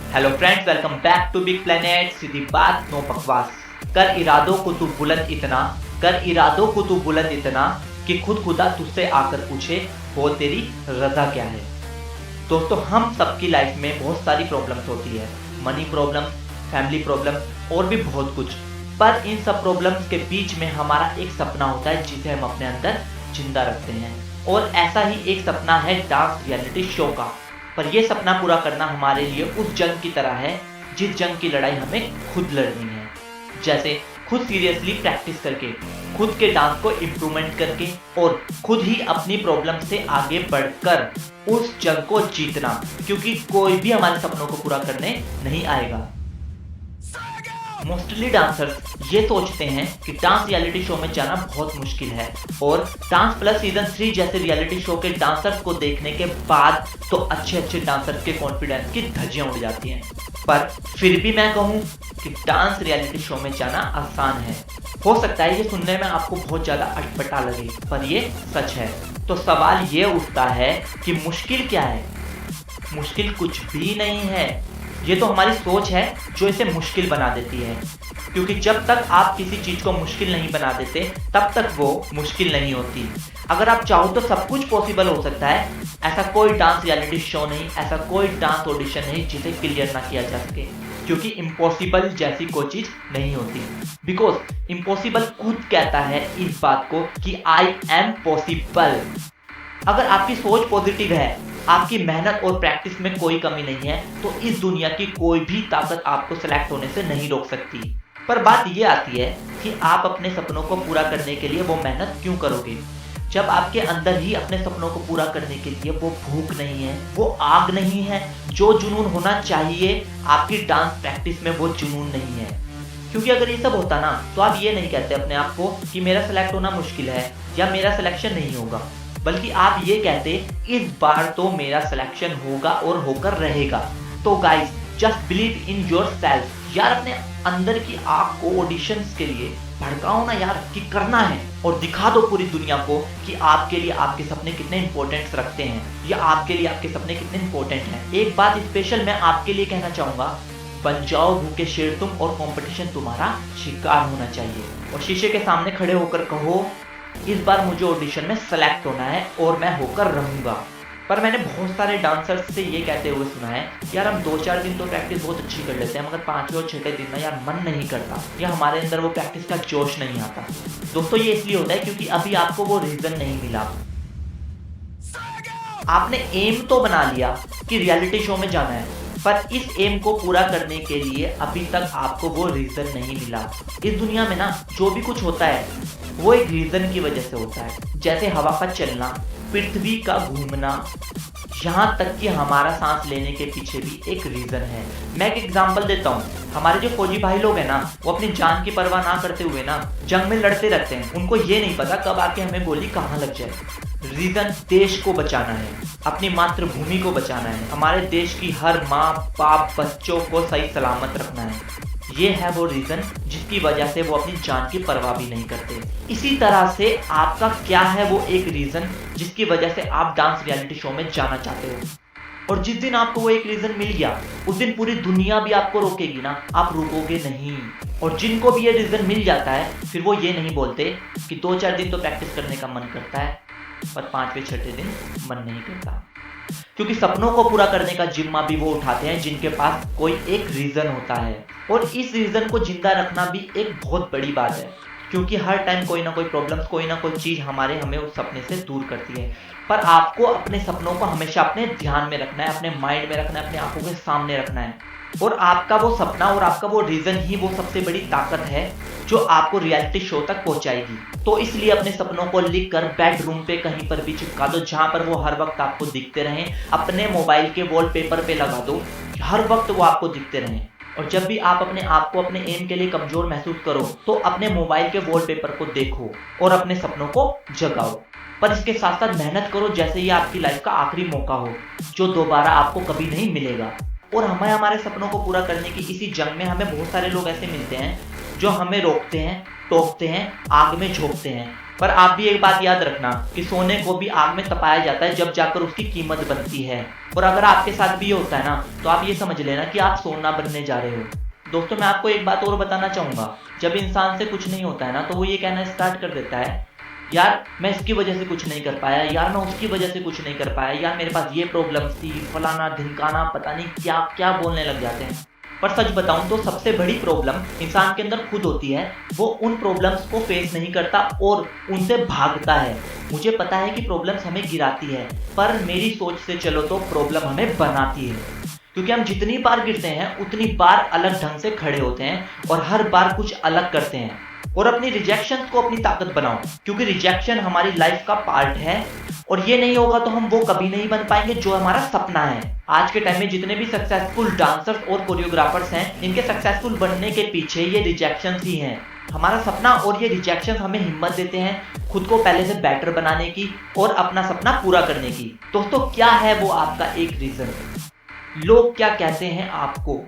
Hello friends, welcome back to Big Planet. सीधी बात no बकवास। कर इरादों को तू बुलंद इतना, कर इरादों को तू बुलंद इतना कि खुद खुदा तुझसे आकर पूछे बोल तेरी रजा क्या है। दोस्तों, हम सबकी लाइफ में बहुत सारी प्रॉब्लम्स होती है, मनी प्रॉब्लम, फैमिली प्रॉब्लम और भी बहुत कुछ। पर इन सब प्रॉब्लम्स के बीच में हमारा एक सपना होता है जिसे हम अपने अंदर जिंदा रखते हैं। और ऐसा ही एक सपना है डांस रियलिटी शो का। पर यह सपना पूरा करना हमारे लिए उस जंग की तरह है जिस जंग की लड़ाई हमें खुद लड़नी है। जैसे खुद सीरियसली प्रैक्टिस करके, खुद के डांस को इम्प्रूवमेंट करके और खुद ही अपनी प्रॉब्लम से आगे बढ़कर उस जंग को जीतना, क्योंकि कोई भी हमारे सपनों को पूरा करने नहीं आएगा। मोस्टली डांसर्स ये सोचते हैं कि डांस रियलिटी शो में जाना बहुत मुश्किल है और डांस प्लस सीजन 3 जैसे रियलिटी शो के डांसर्स को देखने के बाद तो अच्छे डांसर्स के कॉन्फिडेंस की धज्जियां उड़ जाती हैं। पर फिर भी मैं कहूं कि डांस रियलिटी शो में जाना आसान है। हो सकता है ये सुनने में आपको बहुत ज्यादा अटपटा लगे, पर ये सच है। तो सवाल ये उठता है कि मुश्किल क्या है? मुश्किल कुछ भी नहीं है, ये तो हमारी सोच है जो इसे मुश्किल बना देती है। क्योंकि जब तक आप किसी चीज को मुश्किल नहीं बना देते तब तक वो मुश्किल नहीं होती। अगर आप चाहो तो सब कुछ पॉसिबल हो सकता है। ऐसा कोई डांस रियलिटी शो नहीं, ऐसा कोई डांस ऑडिशन नहीं जिसे क्लियर ना किया जा सके, क्योंकि इम्पॉसिबल जैसी कोई चीज नहीं होती। बिकॉज इम्पॉसिबल खुद कहता है इस बात को कि आई एम पॉसिबल। अगर आपकी सोच पॉजिटिव है, आपकी मेहनत और प्रैक्टिस में कोई कमी नहीं है, तो इस दुनिया की कोई भी ताकत आपको सेलेक्ट होने से नहीं रोक सकती। पर बात यह आती है कि आप अपने सपनों को पूरा करने के लिए वो मेहनत क्यों करोगे, जब आपके अंदर ही अपने सपनों को पूरा करने के लिए वो भूख नहीं है, वो आग नहीं है, जो जुनून होना चाहिए आपकी डांस प्रैक्टिस में वो जुनून नहीं है। क्योंकि अगर ये सब होता ना तो आप ये नहीं कहते अपने आप को कि मेरा सेलेक्ट होना मुश्किल है या मेरा सिलेक्शन नहीं होगा, बल्कि आप ये कहते इस बार तो मेरा सिलेक्शन होगा और होकर रहेगा। तो guys, just believe in yourself यार। अपने अंदर की आग को ऑडिशंस के लिए भड़काओ ना यार कि करना है, और दिखा दो पूरी दुनिया को कि आपके लिए आपके सपने कितने इंपॉर्टेंस रखते हैं या आपके लिए आपके सपने कितने इंपॉर्टेंट हैं। एक बात स्पेशल मैं आपके लिए कहना चाहूंगा, बन जाओ भूखे शेर तुम और कंपटीशन तुम्हारा शिकार होना चाहिए। और शीशे के सामने खड़े होकर कहो इस बार मुझे ऑडिशन में सेलेक्ट होना है और मैं होकर रहूंगा। पर मैंने बहुत सारे डांसर्स से ये कहते हुए सुना है यार हम 2-4 दिन तो प्रैक्टिस बहुत अच्छी कर लेते हैं, मगर 5वें और 6वें दिन ना यार मन नहीं करता या हमारे अंदर वो प्रैक्टिस का जोश नहीं आता। दोस्तों, ये इसलिए होता है क्योंकि अभी आपको वो रीजन नहीं मिला। आपने एम तो बना लिया कि रियलिटी शो में जाना है, पर इस एम को पूरा करने के लिए अभी तक आपको वो रीजन नहीं मिला। इस दुनिया में ना जो भी कुछ होता है वो एक रीजन की वजह से होता है। जैसे हवा का चलना, पृथ्वी का घूमना, यहाँ तक कि हमारा सांस लेने के पीछे भी एक रीजन है। मैं एक एग्जांपल देता हूँ। हमारे जो फौजी भाई लोग हैं ना, वो अपनी जान की परवाह ना करते हुए ना जंग में लड़ते रहते हैं। उनको ये नहीं पता कब आके हमें गोली कहाँ लग जाए। रीजन देश को बचाना है, अपनी मातृभूमि को बचाना है, हमारे देश की हर माँ बाप बच्चों को सही सलामत रखना है। ये है वो रीजन जिसकी वजह से वो अपनी जान की परवाह भी नहीं करते। इसी तरह से आपका क्या है वो एक रीजन जिसकी वजह से आप डांस रियलिटी शो में जाना चाहते हो। और जिस दिन आपको वो एक रीजन मिल गया उस दिन पूरी दुनिया भी आपको रोकेगी ना, आप रुकोगे नहीं। और जिनको भी ये रीजन मिल जाता है फिर वो ये नहीं बोलते कि 2-4 दिन तो प्रैक्टिस करने का मन करता है पर 5वें-6वें दिन मन नहीं करता। क्योंकि सपनों को पूरा करने का जिम्मा भी वो उठाते हैं जिनके पास कोई एक रीजन होता है। और इस रीजन को जिंदा रखना भी एक बहुत बड़ी बात है, क्योंकि हर टाइम कोई ना कोई प्रॉब्लम, कोई ना कोई चीज हमें उस सपने से दूर करती है। पर आपको अपने सपनों को हमेशा अपने ध्यान में रखना है, अपने माइंड में रखना है, अपने आंखों के सामने रखना है। और आपका वो सपना और आपका वो रीजन ही वो सबसे बड़ी ताकत है जो आपको रियलिटी शो तक पहुंचाएगी। तो इसलिए अपने सपनों को लिखकर बेडरूम पे कहीं पर भी चिपका दो जहां पर वो हर वक्त आपको दिखते रहें। अपने मोबाइल के वॉलपेपर पे लगा दो, हर वक्त वो आपको दिखते रहें। और जब भी आप अपने आप को अपने एम के लिए कमजोर महसूस करो तो अपने मोबाइल के वॉलपेपर को देखो और अपने सपनों को जगाओ। पर इसके साथ साथ मेहनत करो जैसे ये आपकी लाइफ का आखिरी मौका हो जो दोबारा आपको कभी नहीं मिलेगा। और हमें हमारे सपनों को पूरा करने की इसी जंग में हमें बहुत सारे लोग ऐसे मिलते हैं जो हमें रोकते हैं, टोकते हैं, आग में झोंकते हैं। पर आप भी एक बात याद रखना कि सोने को भी आग में तपाया जाता है, जब जाकर उसकी कीमत बनती है। और अगर आपके साथ भी ये होता है ना, तो आप ये समझ लेना कि आप सोना बनने जा रहे हो। दोस्तों, मैं आपको एक बात और बताना चाहूंगा, जब इंसान से कुछ नहीं होता है ना, तो वो ये कहना स्टार्ट कर देता है, यार मैं इसकी वजह से कुछ नहीं कर पाया, यार मैं उसकी वजह से कुछ नहीं कर पाया, यार मेरे पास ये प्रॉब्लम्स थी, फलाना ढिमकाना, पता नहीं क्या क्या बोलने लग जाते हैं। पर सच बताऊं तो सबसे बड़ी प्रॉब्लम इंसान के अंदर खुद होती है। वो उन प्रॉब्लम्स को फेस नहीं करता और उनसे भागता है। मुझे पता है कि प्रॉब्लम्स हमें गिराती है, पर मेरी सोच से चलो तो प्रॉब्लम हमें बनाती है। क्योंकि हम जितनी बार गिरते हैं उतनी बार अलग ढंग से खड़े होते हैं और हर बार कुछ अलग करते हैं। और अपनी रिजेक्शन को अपनी ताकत बनाओ, क्योंकि रिजेक्शन हमारी लाइफ का पार्ट है और ये नहीं होगा तो हम वो कभी नहीं बन पाएंगे जो हमारा सपना है। आज के टाइम में जितने भी सक्सेसफुल डांसर्स और कोरियोग्राफर्स हैं, इनके सक्सेसफुल बनने के पीछे ये रिजेक्शंस ही हैं। हमारा सपना और ये रिजेक्शंस हमें हिम्मत देते हैं खुद को पहले से बेटर बनाने की और अपना सपना पूरा करने की। दोस्तों, क्या है वो आपका एक रीजन? लोग क्या कहते हैं आपको?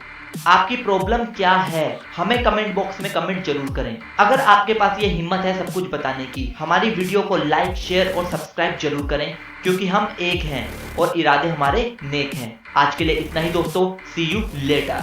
आपकी प्रॉब्लम क्या है? हमें कमेंट बॉक्स में कमेंट जरूर करें। अगर आपके पास ये हिम्मत है सब कुछ बताने की, हमारी वीडियो को लाइक, शेयर और सब्सक्राइब जरूर करें, क्योंकि हम एक हैं और इरादे हमारे नेक हैं। आज के लिए इतना ही दोस्तों, सी यू लेटर।